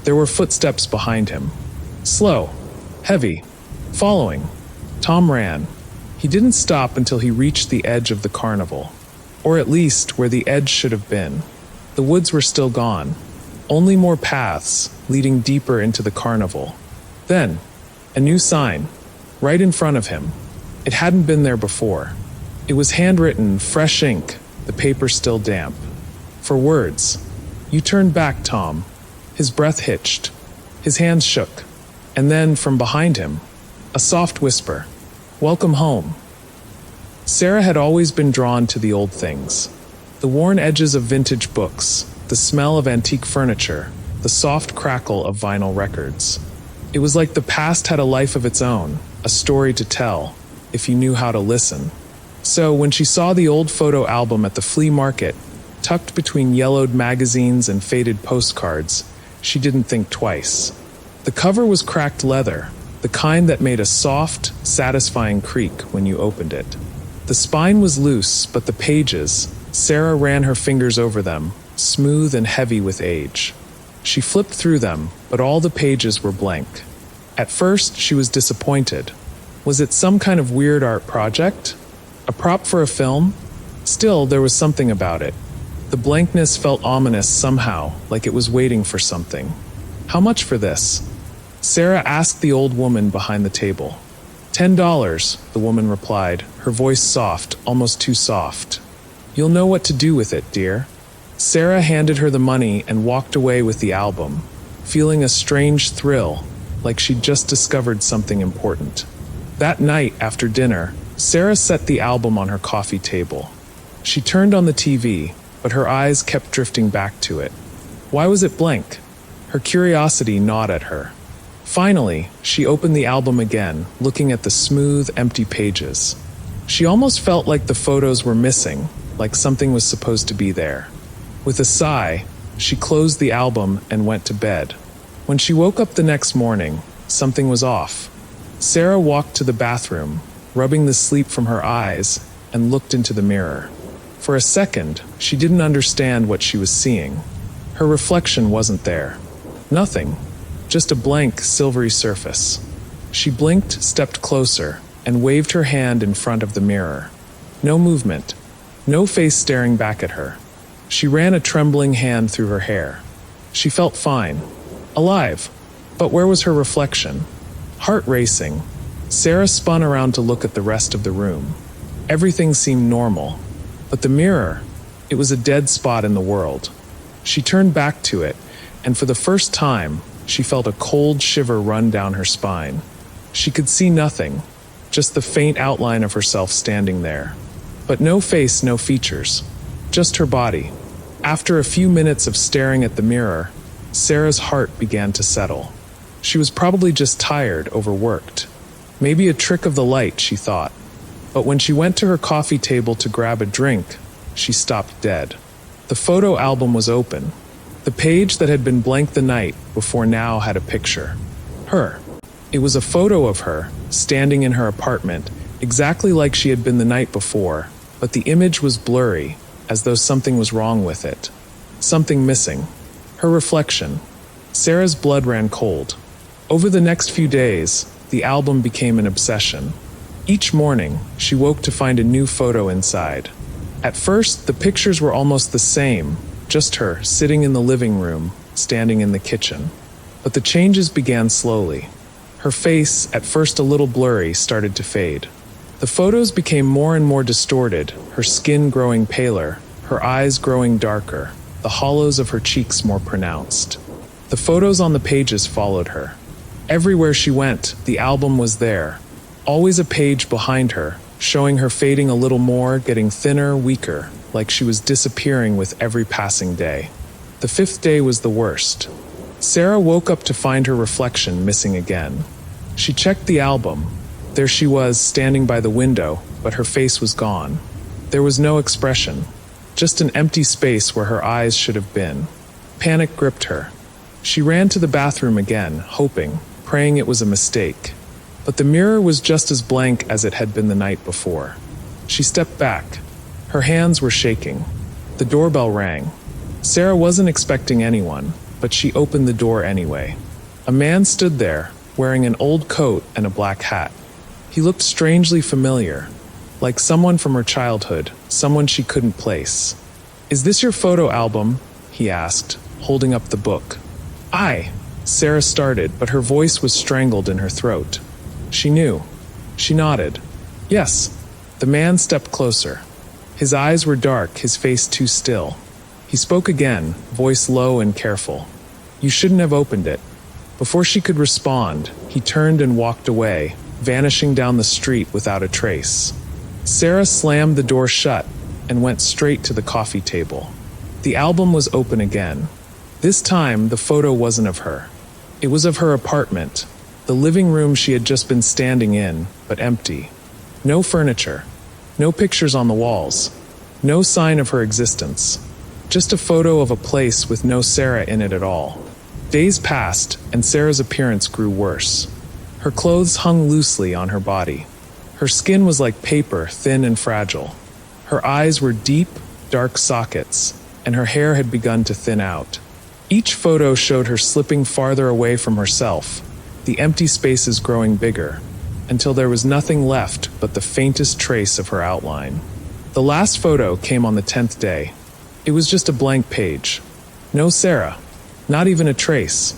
there were footsteps behind him. Slow, heavy, following. Tom ran. He didn't stop until he reached the edge of the carnival, or at least where the edge should have been. The woods were still gone, only more paths leading deeper into the carnival. Then, a new sign, right in front of him. It hadn't been there before. It was handwritten, fresh ink, the paper still damp. For words. "You turned back, Tom." His breath hitched. His hands shook. And then, from behind him, a soft whisper, "Welcome home." Sarah had always been drawn to the old things. The worn edges of vintage books, the smell of antique furniture, the soft crackle of vinyl records. It was like the past had a life of its own, a story to tell, if you knew how to listen. So when she saw the old photo album at the flea market, tucked between yellowed magazines and faded postcards, she didn't think twice. The cover was cracked leather, the kind that made a soft, satisfying creak when you opened it. The spine was loose, but the pages, Sarah ran her fingers over them, smooth and heavy with age. She flipped through them, but all the pages were blank. At first, she was disappointed. Was it some kind of weird art project? A prop for a film? Still, there was something about it. The blankness felt ominous somehow, like it was waiting for something. "How much for this?" Sarah asked the old woman behind the table. $10, the woman replied, her voice soft, almost too soft. "You'll know what to do with it, dear." Sarah handed her the money and walked away with the album, feeling a strange thrill, like she'd just discovered something important. That night, after dinner, Sarah set the album on her coffee table. She turned on the TV, but her eyes kept drifting back to it. Why was it blank? Her curiosity gnawed at her. Finally, she opened the album again, looking at the smooth, empty pages. She almost felt like the photos were missing, like something was supposed to be there. With a sigh, she closed the album and went to bed. When she woke up the next morning, something was off. Sarah walked to the bathroom, rubbing the sleep from her eyes, and looked into the mirror. For a second, she didn't understand what she was seeing. Her reflection wasn't there. Nothing. Just a blank, silvery surface. She blinked, stepped closer, and waved her hand in front of the mirror. No movement. No face staring back at her. She ran a trembling hand through her hair. She felt fine. Alive. But where was her reflection? Heart racing, Sarah spun around to look at the rest of the room. Everything seemed normal. But the mirror, it was a dead spot in the world. She turned back to it, and for the first time, she felt a cold shiver run down her spine. She could see nothing, just the faint outline of herself standing there. But no face, no features, just her body. After a few minutes of staring at the mirror, Sarah's heart began to settle. She was probably just tired, overworked. Maybe a trick of the light, she thought. But when she went to her coffee table to grab a drink, she stopped dead. The photo album was open. The page that had been blank the night before now had a picture. Her. It was a photo of her, standing in her apartment, exactly like she had been the night before, but the image was blurry, as though something was wrong with it. Something missing. Her reflection. Sarah's blood ran cold. Over the next few days, the album became an obsession. Each morning, she woke to find a new photo inside. At first, the pictures were almost the same, just her sitting in the living room, standing in the kitchen. But the changes began slowly. Her face, at first a little blurry, started to fade. The photos became more and more distorted, her skin growing paler, her eyes growing darker, the hollows of her cheeks more pronounced. The photos on the pages followed her. Everywhere she went, the album was there. Always a page behind her, showing her fading a little more, getting thinner, weaker, like she was disappearing with every passing day. The 5th day was the worst. Sarah woke up to find her reflection missing again. She checked the album. There she was, standing by the window, but her face was gone. There was no expression, just an empty space where her eyes should have been. Panic gripped her. She ran to the bathroom again, hoping, praying it was a mistake. But the mirror was just as blank as it had been the night before. She stepped back. Her hands were shaking. The doorbell rang. Sarah wasn't expecting anyone, but she opened the door anyway. A man stood there, wearing an old coat and a black hat. He looked strangely familiar, like someone from her childhood, someone she couldn't place. "Is this your photo album?" he asked, holding up the book. "Aye," Sarah started, but her voice was strangled in her throat. She knew. She nodded. "Yes." The man stepped closer. His eyes were dark, his face too still. He spoke again, voice low and careful. "You shouldn't have opened it." Before she could respond, he turned and walked away, vanishing down the street without a trace. Sarah slammed the door shut and went straight to the coffee table. The album was open again. This time, the photo wasn't of her. It was of her apartment, the living room she had just been standing in, but empty. No furniture, no pictures on the walls, no sign of her existence. Just a photo of a place with no Sarah in it at all. Days passed, and Sarah's appearance grew worse. Her clothes hung loosely on her body. Her skin was like paper, thin and fragile. Her eyes were deep, dark sockets, and her hair had begun to thin out. Each photo showed her slipping farther away from herself, the empty spaces growing bigger, until there was nothing left but the faintest trace of her outline. The last photo came on the 10th day. It was just a blank page. No Sarah, not even a trace.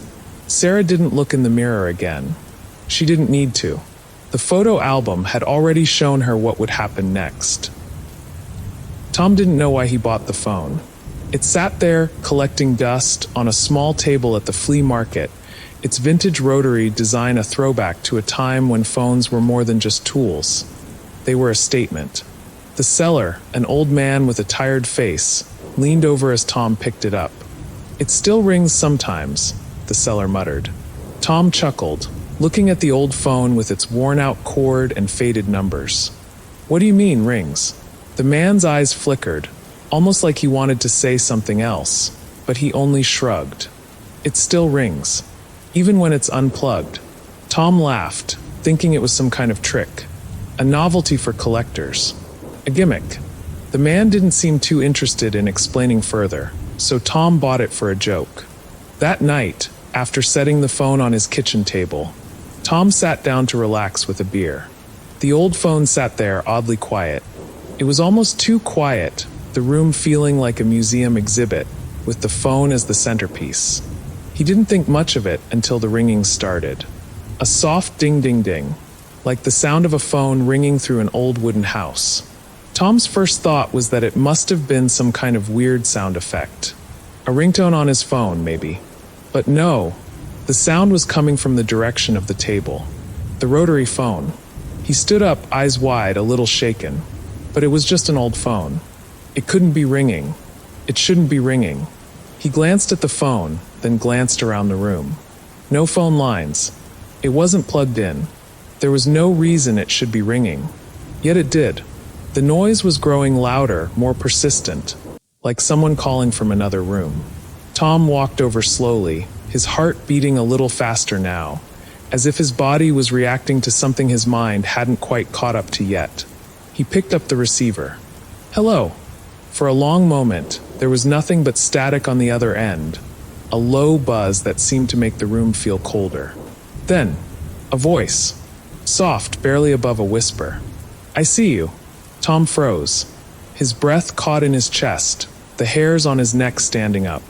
Sarah didn't look in the mirror again. She didn't need to. The photo album had already shown her what would happen next. Tom didn't know why he bought the phone. It sat there, collecting dust, on a small table at the flea market, its vintage rotary design a throwback to a time when phones were more than just tools. They were a statement. The seller, an old man with a tired face, leaned over as Tom picked it up. "It still rings sometimes," the seller muttered. Tom chuckled, looking at the old phone with its worn-out cord and faded numbers. "What do you mean, rings?" The man's eyes flickered, almost like he wanted to say something else, but he only shrugged. "It still rings, even when it's unplugged." Tom laughed, thinking it was some kind of trick, a novelty for collectors, a gimmick. The man didn't seem too interested in explaining further, so Tom bought it for a joke. That night, after setting the phone on his kitchen table, Tom sat down to relax with a beer. The old phone sat there, oddly quiet. It was almost too quiet, the room feeling like a museum exhibit, with the phone as the centerpiece. He didn't think much of it until the ringing started. A soft ding-ding-ding, like the sound of a phone ringing through an old wooden house. Tom's first thought was that it must have been some kind of weird sound effect. A ringtone on his phone, maybe. But no, the sound was coming from the direction of the table. The rotary phone. He stood up, eyes wide, a little shaken. But it was just an old phone. It couldn't be ringing. It shouldn't be ringing. He glanced at the phone, then glanced around the room. No phone lines. It wasn't plugged in. There was no reason it should be ringing. Yet it did. The noise was growing louder, more persistent, like someone calling from another room. Tom walked over slowly, his heart beating a little faster now, as if his body was reacting to something his mind hadn't quite caught up to yet. He picked up the receiver. "Hello." For a long moment, there was nothing but static on the other end, a low buzz that seemed to make the room feel colder. Then, a voice, soft, barely above a whisper. "I see you." Tom froze. His breath caught in his chest, the hairs on his neck standing up.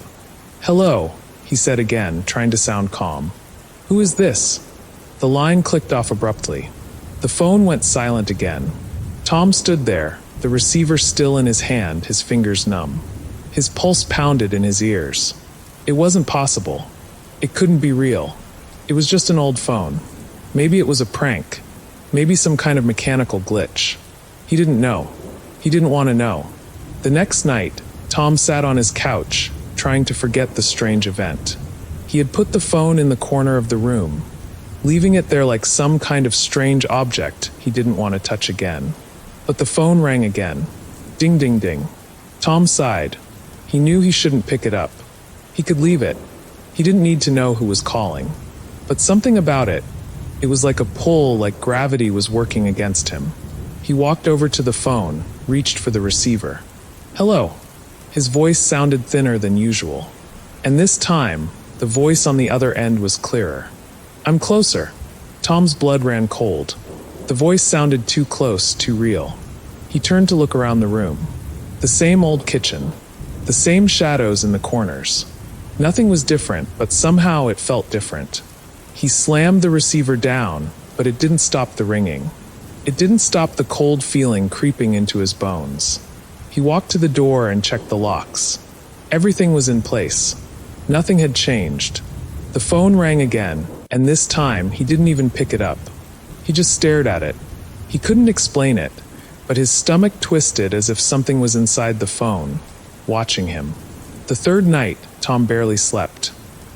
"Hello," he said again, trying to sound calm. "Who is this?" The line clicked off abruptly. The phone went silent again. Tom stood there, the receiver still in his hand, his fingers numb. His pulse pounded in his ears. It wasn't possible. It couldn't be real. It was just an old phone. Maybe it was a prank. Maybe some kind of mechanical glitch. He didn't know. He didn't want to know. The next night, Tom sat on his couch, trying to forget the strange event. He had put the phone in the corner of the room, leaving it there like some kind of strange object he didn't want to touch again. But the phone rang again. Ding, ding, ding. Tom sighed. He knew he shouldn't pick it up. He could leave it. He didn't need to know who was calling. But something about it, it was like a pull, like gravity was working against him. He walked over to the phone, reached for the receiver. Hello. His voice sounded thinner than usual. And this time, the voice on the other end was clearer. I'm closer. Tom's blood ran cold. The voice sounded too close, too real. He turned to look around the room. The same old kitchen. The same shadows in the corners. Nothing was different, but somehow it felt different. He slammed the receiver down, but it didn't stop the ringing. It didn't stop the cold feeling creeping into his bones. He walked to the door and checked the locks. Everything was in place. Nothing had changed. The phone rang again, and this time he didn't even pick it up. He just stared at it. He couldn't explain it, but his stomach twisted as if something was inside the phone, watching him. The third night, Tom barely slept.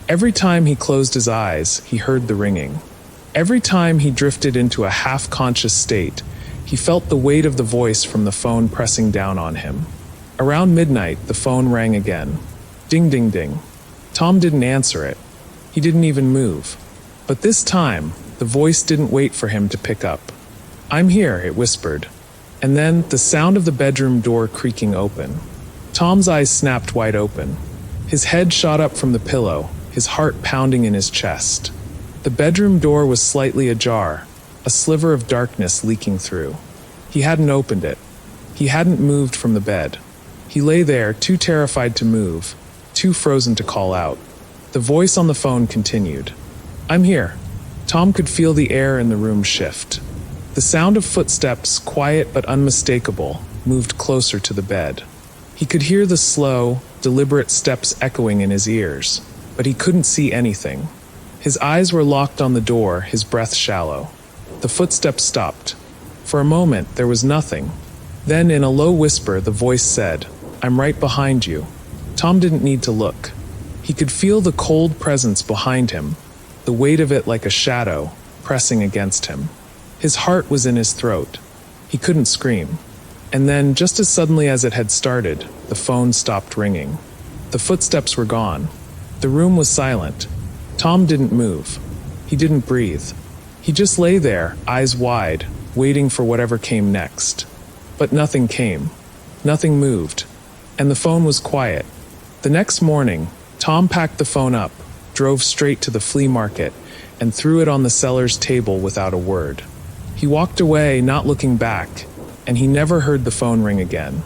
Every time he closed his eyes, he heard the ringing. Every time he drifted into a half-conscious state, he felt the weight of the voice from the phone pressing down on him. Around midnight, the phone rang again. Ding, ding, ding. Tom didn't answer it. He didn't even move. But this time, the voice didn't wait for him to pick up. I'm here, it whispered. And then, the sound of the bedroom door creaking open. Tom's eyes snapped wide open. His head shot up from the pillow, his heart pounding in his chest. The bedroom door was slightly ajar, a sliver of darkness leaking through. He hadn't opened it. He hadn't moved from the bed. He lay there, too terrified to move, too frozen to call out. The voice on the phone continued. I'm here. Tom could feel the air in the room shift. The sound of footsteps, quiet but unmistakable, moved closer to the bed. He could hear the slow, deliberate steps echoing in his ears, but he couldn't see anything. His eyes were locked on the door, his breath shallow. The footsteps stopped. For a moment, there was nothing. Then, in a low whisper, the voice said, I'm right behind you. Tom didn't need to look. He could feel the cold presence behind him, the weight of it like a shadow, pressing against him. His heart was in his throat. He couldn't scream. And then, just as suddenly as it had started, the phone stopped ringing. The footsteps were gone. The room was silent. Tom didn't move. He didn't breathe. He just lay there, eyes wide, waiting for whatever came next. But nothing came. Nothing moved. And the phone was quiet. The next morning, Tom packed the phone up, drove straight to the flea market, and threw it on the seller's table without a word. He walked away, not looking back, and he never heard the phone ring again.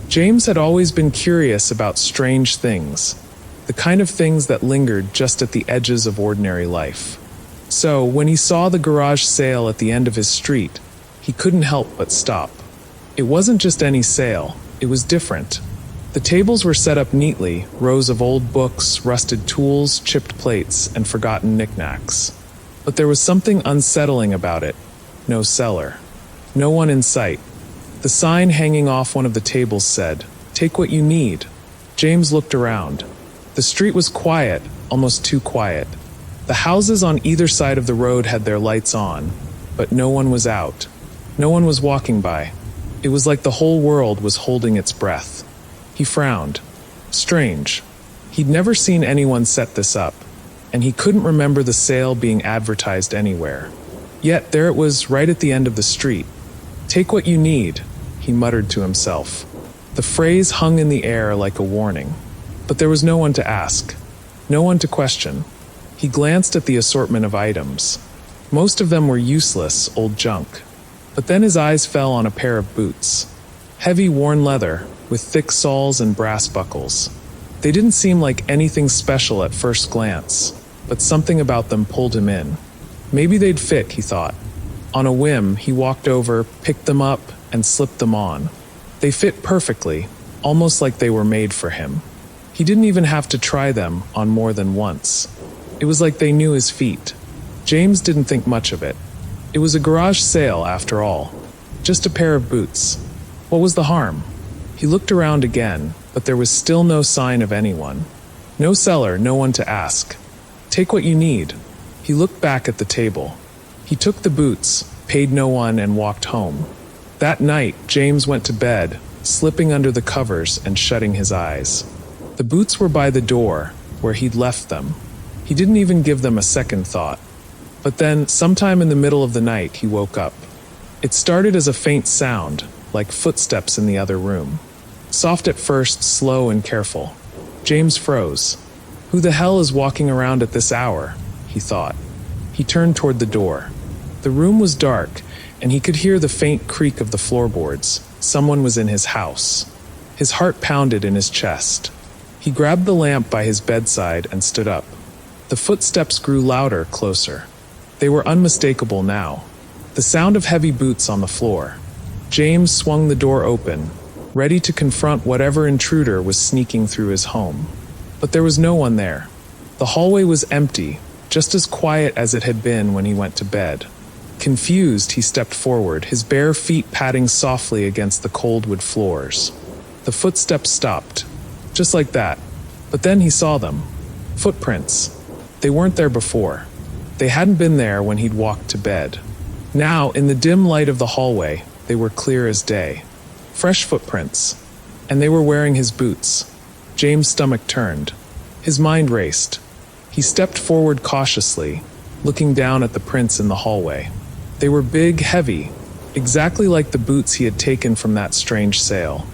James had always been curious about strange things, the kind of things that lingered just at the edges of ordinary life. So, when he saw the garage sale at the end of his street, he couldn't help but stop. It wasn't just any sale, it was different. The tables were set up neatly, rows of old books, rusted tools, chipped plates, and forgotten knickknacks. But there was something unsettling about it. No seller. No one in sight. The sign hanging off one of the tables said, "Take what you need." James looked around. The street was quiet, almost too quiet. The houses on either side of the road had their lights on, but no one was out. No one was walking by. It was like the whole world was holding its breath. He frowned. Strange. He'd never seen anyone set this up, and he couldn't remember the sale being advertised anywhere. Yet there it was right at the end of the street. "Take what you need," he muttered to himself. The phrase hung in the air like a warning. But there was no one to ask. No one to question. He glanced at the assortment of items. Most of them were useless, old junk. But then his eyes fell on a pair of boots. Heavy worn leather, with thick soles and brass buckles. They didn't seem like anything special at first glance, but something about them pulled him in. Maybe they'd fit, he thought. On a whim, he walked over, picked them up, and slipped them on. They fit perfectly, almost like they were made for him. He didn't even have to try them on more than once. It was like they knew his feet. James didn't think much of it. It was a garage sale, after all. Just a pair of boots. What was the harm? He looked around again, but there was still no sign of anyone. No cellar, no one to ask. Take what you need. He looked back at the table. He took the boots, paid no one, and walked home. That night, James went to bed, slipping under the covers and shutting his eyes. The boots were by the door, where he'd left them. He didn't even give them a second thought. But then, sometime in the middle of the night, he woke up. It started as a faint sound, like footsteps in the other room. Soft at first, slow and careful. James froze. Who the hell is walking around at this hour? He thought. He turned toward the door. The room was dark, and he could hear the faint creak of the floorboards. Someone was in his house. His heart pounded in his chest. He grabbed the lamp by his bedside and stood up. The footsteps grew louder, closer. They were unmistakable now. The sound of heavy boots on the floor. James swung the door open, ready to confront whatever intruder was sneaking through his home. But there was no one there. The hallway was empty, just as quiet as it had been when he went to bed. Confused, he stepped forward, his bare feet padding softly against the cold wood floors. The footsteps stopped, just like that. But then he saw them. Footprints. They weren't there before. They hadn't been there when he'd walked to bed. Now, in the dim light of the hallway, they were clear as day. Fresh footprints. And they were wearing his boots. James' stomach turned. His mind raced. He stepped forward cautiously, looking down at the prints in the hallway. They were big, heavy, exactly like the boots he had taken from that strange sale.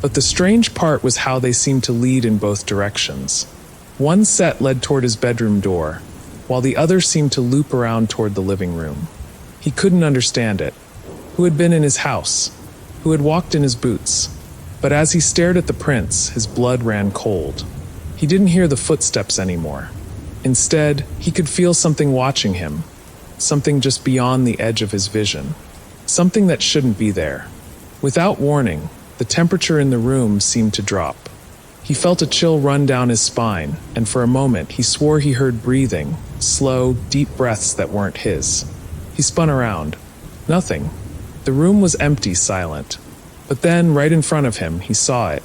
But the strange part was how they seemed to lead in both directions. One set led toward his bedroom door, while the other seemed to loop around toward the living room. He couldn't understand it. Who had been in his house? Who had walked in his boots? But as he stared at the prints, his blood ran cold. He didn't hear the footsteps anymore. Instead, he could feel something watching him, something just beyond the edge of his vision, something that shouldn't be there. Without warning, the temperature in the room seemed to drop. He felt a chill run down his spine, and for a moment he swore he heard breathing, slow, deep breaths that weren't his. He spun around. Nothing. The room was empty, silent. But then, right in front of him, he saw it.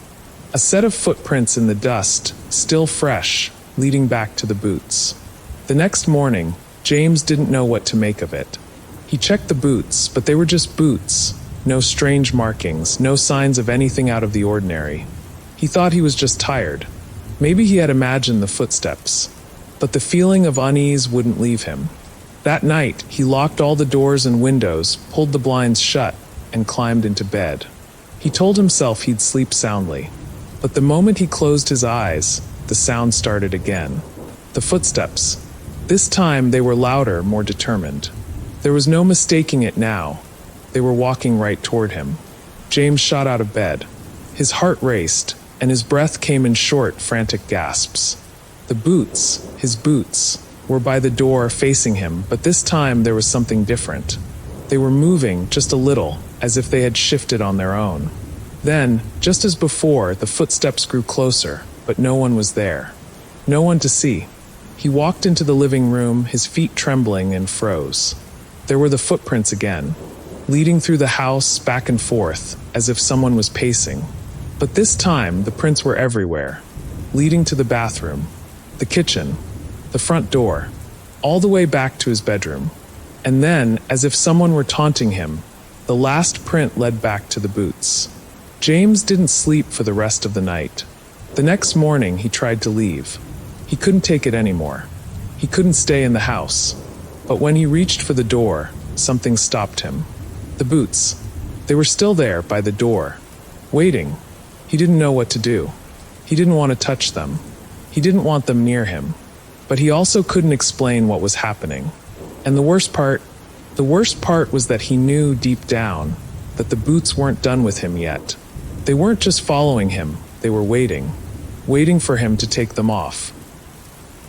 A set of footprints in the dust, still fresh, leading back to the boots. The next morning, James didn't know what to make of it. He checked the boots, but they were just boots. No strange markings, no signs of anything out of the ordinary. He thought he was just tired. Maybe he had imagined the footsteps. But the feeling of unease wouldn't leave him. That night, he locked all the doors and windows, pulled the blinds shut, and climbed into bed. He told himself he'd sleep soundly. But the moment he closed his eyes, the sound started again. The footsteps. This time they were louder, more determined. There was no mistaking it now. They were walking right toward him. James shot out of bed. His heart raced, and his breath came in short, frantic gasps. The boots, his boots, were by the door facing him, but this time there was something different. They were moving just a little, as if they had shifted on their own. Then, just as before, the footsteps grew closer, but no one was there. No one to see. He walked into the living room, his feet trembling, and froze. There were the footprints again, leading through the house back and forth, as if someone was pacing. But this time, the prints were everywhere, leading to the bathroom, the kitchen, the front door, all the way back to his bedroom. And then, as if someone were taunting him, the last print led back to the boots. James didn't sleep for the rest of the night. The next morning, he tried to leave. He couldn't take it anymore. He couldn't stay in the house. But when he reached for the door, something stopped him. The boots. They were still there by the door, waiting. He didn't know what to do. He didn't want to touch them. He didn't want them near him. But he also couldn't explain what was happening. And the worst part was that he knew deep down that the boots weren't done with him yet. They weren't just following him, they were waiting for him to take them off.